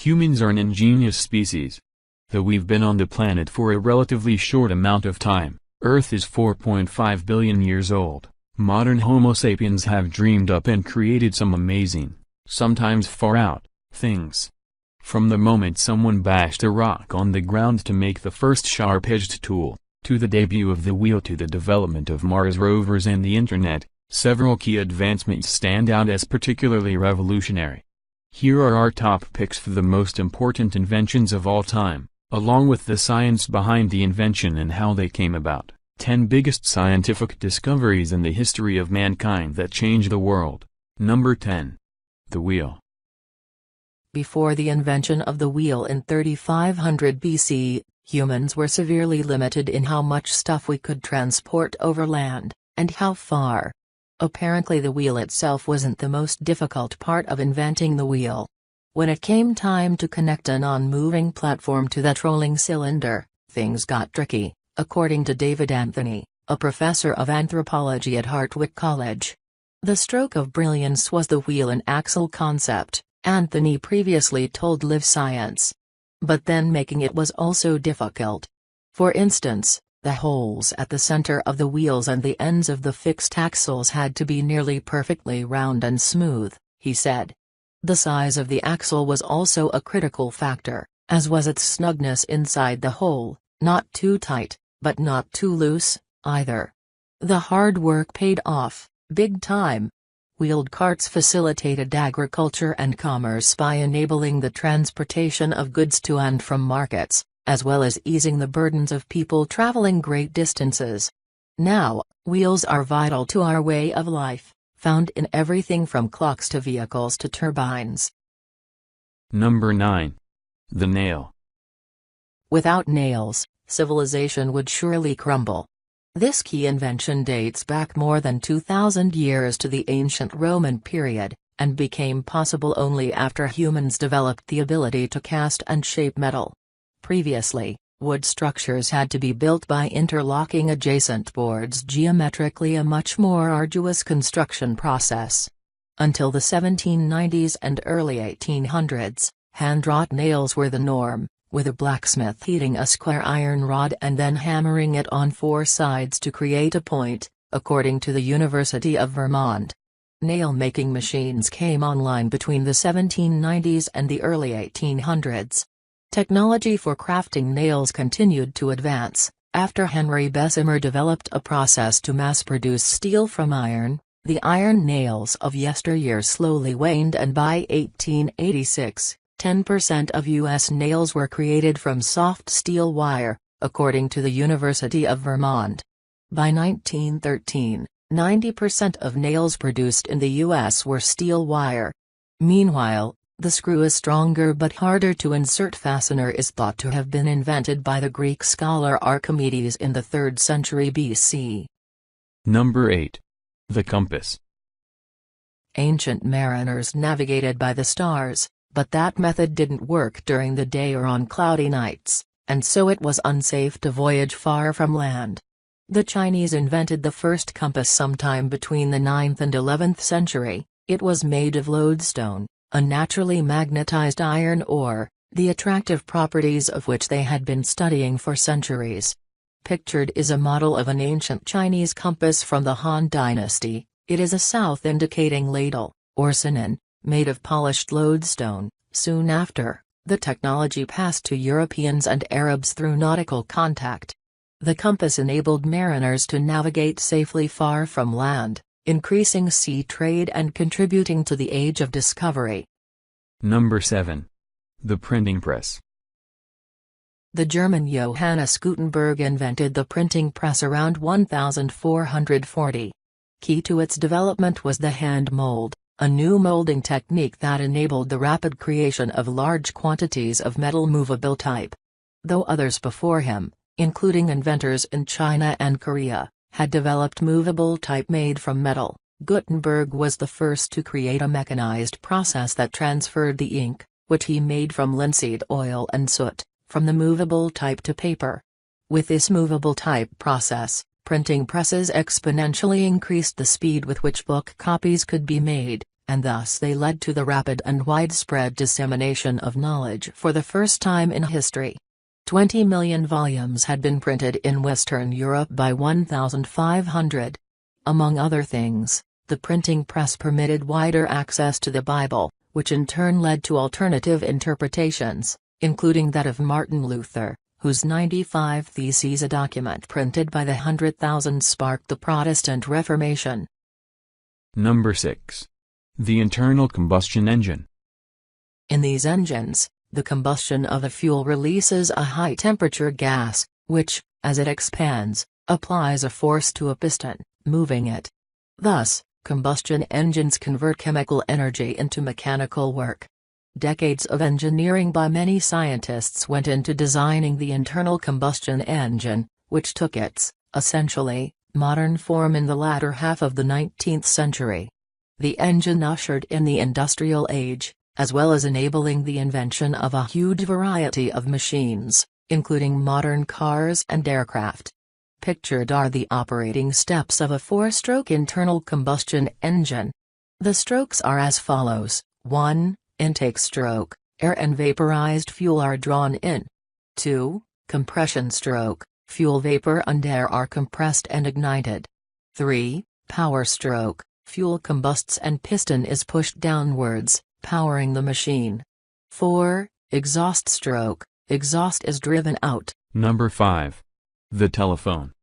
Humans are an ingenious species. Though we've been on the planet for a relatively short amount of time, Earth is 4.5 billion years old, modern Homo sapiens have dreamed up and created some amazing, sometimes far-out, things. From the moment someone bashed a rock on the ground to make the first sharp-edged tool, to the debut of the wheel to the development of Mars rovers and the Internet, several key advancements stand out as particularly revolutionary. Here are our top picks for the most important inventions of all time, along with the science behind the invention and how they came about. 10 biggest scientific discoveries in the history of mankind that changed the world. Number 10. The wheel. Before the invention of the wheel in 3500 BC, humans were severely limited in how much stuff we could transport over land, and how far. Apparently the wheel itself wasn't the most difficult part of inventing the wheel. When it came time to connect a non-moving platform to that rolling cylinder, things got tricky, according to David Anthony, a professor of anthropology at Hartwick College. The stroke of brilliance was the wheel and axle concept, Anthony previously told Live Science. But then making it was also difficult. For instance, the holes at the center of the wheels and the ends of the fixed axles had to be nearly perfectly round and smooth, he said. The size of the axle was also a critical factor, as was its snugness inside the hole, not too tight, but not too loose, either. The hard work paid off, big time. Wheeled carts facilitated agriculture and commerce by enabling the transportation of goods to and from markets, as well as easing the burdens of people traveling great distances. Now, wheels are vital to our way of life, found in everything from clocks to vehicles to turbines. Number 9. The nail. Without nails, civilization would surely crumble. This key invention dates back more than 2,000 years to the ancient Roman period, and became possible only after humans developed the ability to cast and shape metal. Previously, wood structures had to be built by interlocking adjacent boards, geometrically a much more arduous construction process. Until the 1790s and early 1800s, hand-wrought nails were the norm, with a blacksmith heating a square iron rod and then hammering it on 4 sides to create a point, according to the University of Vermont. Nail-making machines came online between the 1790s and the early 1800s. Technology for crafting nails continued to advance. After Henry Bessemer developed a process to mass-produce steel from iron, the iron nails of yesteryear slowly waned, and by 1886, 10% of U.S. nails were created from soft steel wire, according to the University of Vermont. By 1913, 90% of nails produced in the U.S. were steel wire. Meanwhile, the screw is stronger but harder to insert fastener is thought to have been invented by the Greek scholar Archimedes in the 3rd century BC. Number 8. The compass. Ancient mariners navigated by the stars, but that method didn't work during the day or on cloudy nights, and so it was unsafe to voyage far from land. The Chinese invented the first compass sometime between the 9th and 11th century. It was made of lodestone, a naturally magnetized iron ore, the attractive properties of which they had been studying for centuries. Pictured is a model of an ancient Chinese compass from the Han Dynasty. It is a south indicating ladle, or sinin, made of polished lodestone. Soon after, the technology passed to Europeans and Arabs through nautical contact. The compass enabled mariners to navigate safely far from land, increasing sea trade and contributing to the Age of Discovery. Number 7. The printing press. The German Johannes Gutenberg invented the printing press around 1440. Key to its development was the hand mold, a new molding technique that enabled the rapid creation of large quantities of metal movable type. Though others before him, including inventors in China and Korea, had developed movable type made from metal, Gutenberg was the first to create a mechanized process that transferred the ink, which he made from linseed oil and soot, from the movable type to paper. With this movable type process, printing presses exponentially increased the speed with which book copies could be made, and thus they led to the rapid and widespread dissemination of knowledge for the first time in history. 20 million volumes had been printed in Western Europe by 1500. Among other things, the printing press permitted wider access to the Bible, which in turn led to alternative interpretations, including that of Martin Luther, whose 95 Theses, a document printed by the 100,000, sparked the Protestant Reformation. Number 6. The internal combustion engine. In these engines, the combustion of the fuel releases a high-temperature gas, which, as it expands, applies a force to a piston, moving it. Thus, combustion engines convert chemical energy into mechanical work. Decades of engineering by many scientists went into designing the internal combustion engine, which took its, essentially, modern form in the latter half of the 19th century. The engine ushered in the industrial age, as well as enabling the invention of a huge variety of machines, including modern cars and aircraft. Pictured are the operating steps of a 4-stroke internal combustion engine. The strokes are as follows: 1. Intake stroke, air and vaporized fuel are drawn in. 2. Compression stroke, fuel vapor and air are compressed and ignited. 3. Power stroke, fuel combusts and piston is pushed downwards, powering the machine. 4. Exhaust stroke, exhaust is driven out. Number 5. The telephone.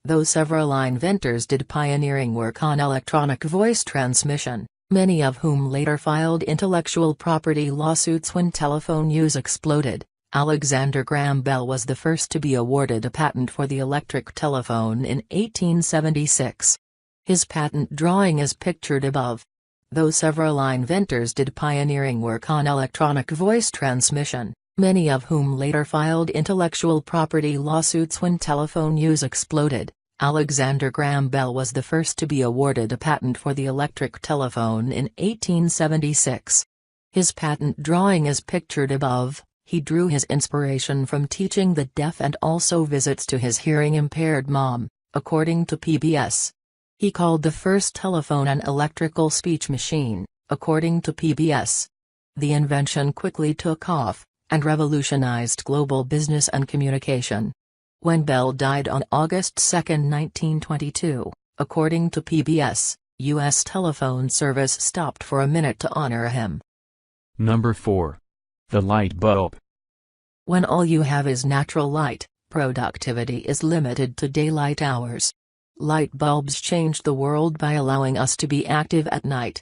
Though several inventors did pioneering work on electronic voice transmission, many of whom later filed intellectual property lawsuits when telephone use exploded, Alexander Graham Bell was the first to be awarded a patent for the electric telephone in 1876. His patent drawing is pictured above. Though several inventors did pioneering work on electronic voice transmission, many of whom later filed intellectual property lawsuits when telephone use exploded, Alexander Graham Bell was the first to be awarded a patent for the electric telephone in 1876. His patent drawing is pictured above. He drew his inspiration from teaching the deaf and also visits to his hearing-impaired mom, according to PBS. He called the first telephone an electrical speech machine, according to PBS. The invention quickly took off, and revolutionized global business and communication. When Bell died on August 2, 1922, according to PBS, U.S. telephone service stopped for a minute to honor him. Number 4. The light bulb. When all you have is natural light, productivity is limited to daylight hours. Light bulbs changed the world by allowing us to be active at night.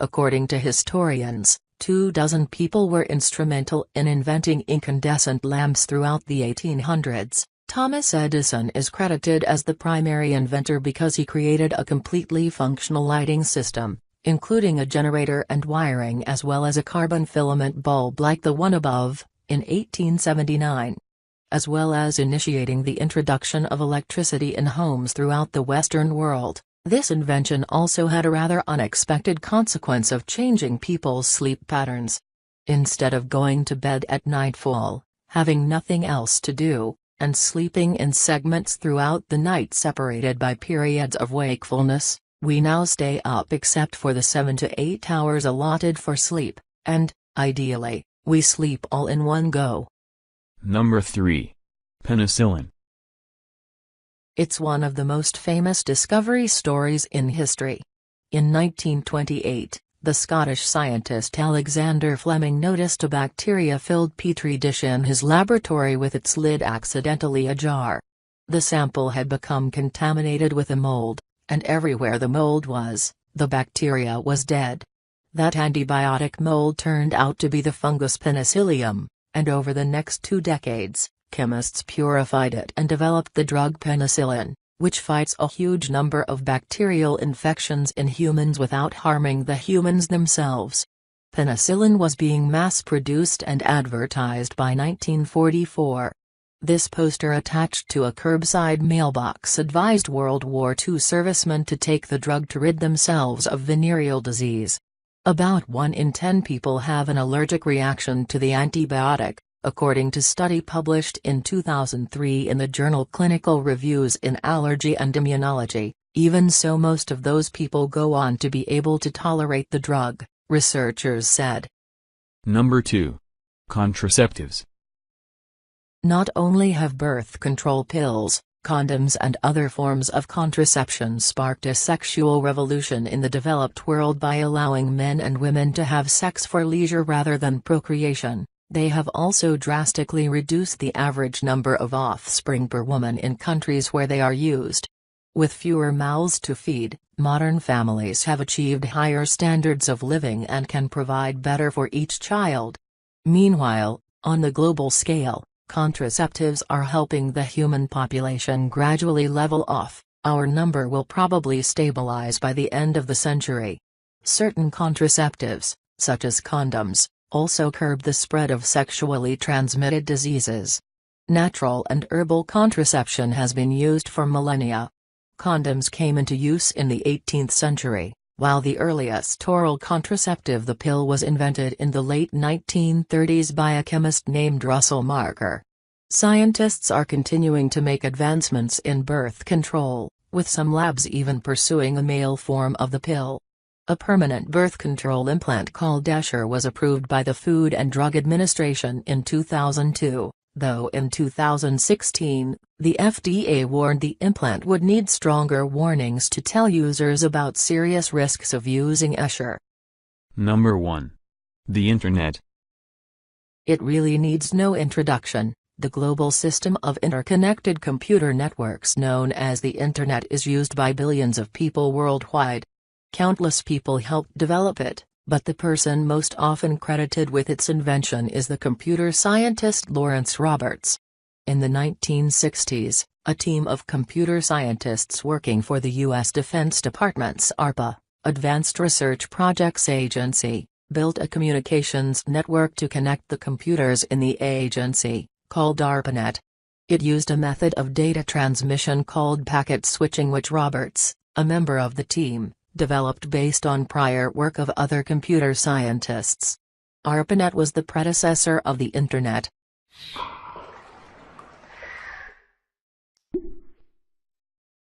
According to historians, 24 people were instrumental in inventing incandescent lamps throughout the 1800s. Thomas Edison is credited as the primary inventor because he created a completely functional lighting system, including a generator and wiring as well as a carbon filament bulb like the one above, in 1879. As well as initiating the introduction of electricity in homes throughout the Western world, this invention also had a rather unexpected consequence of changing people's sleep patterns. Instead of going to bed at nightfall, having nothing else to do, and sleeping in segments throughout the night separated by periods of wakefulness, we now stay up except for the 7 to 8 hours allotted for sleep, and, ideally, we sleep all in one go. Number 3. Penicillin. It's one of the most famous discovery stories in history. In 1928, the Scottish scientist Alexander Fleming noticed a bacteria-filled petri dish in his laboratory with its lid accidentally ajar. The sample had become contaminated with a mold, and everywhere the mold was, the bacteria was dead. That antibiotic mold turned out to be the fungus Penicillium, and over the next 2 decades, chemists purified it and developed the drug penicillin, which fights a huge number of bacterial infections in humans without harming the humans themselves. Penicillin was being mass-produced and advertised by 1944. This poster attached to a curbside mailbox advised World War II servicemen to take the drug to rid themselves of venereal disease. About 1 in 10 people have an allergic reaction to the antibiotic, according to study published in 2003 in the journal Clinical Reviews in Allergy and Immunology, Even so, most of those people go on to be able to tolerate the drug, researchers said. Number 2. Contraceptives. Not only have birth control pills, condoms and other forms of contraception sparked a sexual revolution in the developed world by allowing men and women to have sex for leisure rather than procreation, they have also drastically reduced the average number of offspring per woman in countries where they are used. With fewer mouths to feed, modern families have achieved higher standards of living and can provide better for each child. Meanwhile, on the global scale, contraceptives are helping the human population gradually level off. Our number will probably stabilize by the end of the century. Certain contraceptives, such as condoms, also curb the spread of sexually transmitted diseases. Natural and herbal contraception has been used for millennia. Condoms came into use in the 18th century, while the earliest oral contraceptive, the pill, was invented in the late 1930s by a chemist named Russell Marker. Scientists are continuing to make advancements in birth control, with some labs even pursuing a male form of the pill. A permanent birth control implant called Esher was approved by the Food and Drug Administration in 2002, though in 2016, the FDA warned the implant would need stronger warnings to tell users about serious risks of using Esher. Number 1. The Internet. It really needs no introduction. The global system of interconnected computer networks known as the Internet is used by billions of people worldwide. Countless people helped develop it, but the person most often credited with its invention is the computer scientist Lawrence Roberts. In the 1960s, a team of computer scientists working for the U.S. Defense Department's ARPA, Advanced Research Projects Agency, built a communications network to connect the computers in the agency, called ARPANET. It used a method of data transmission called packet switching, which Roberts, a member of the team, developed based on prior work of other computer scientists. ARPANET was the predecessor of the Internet.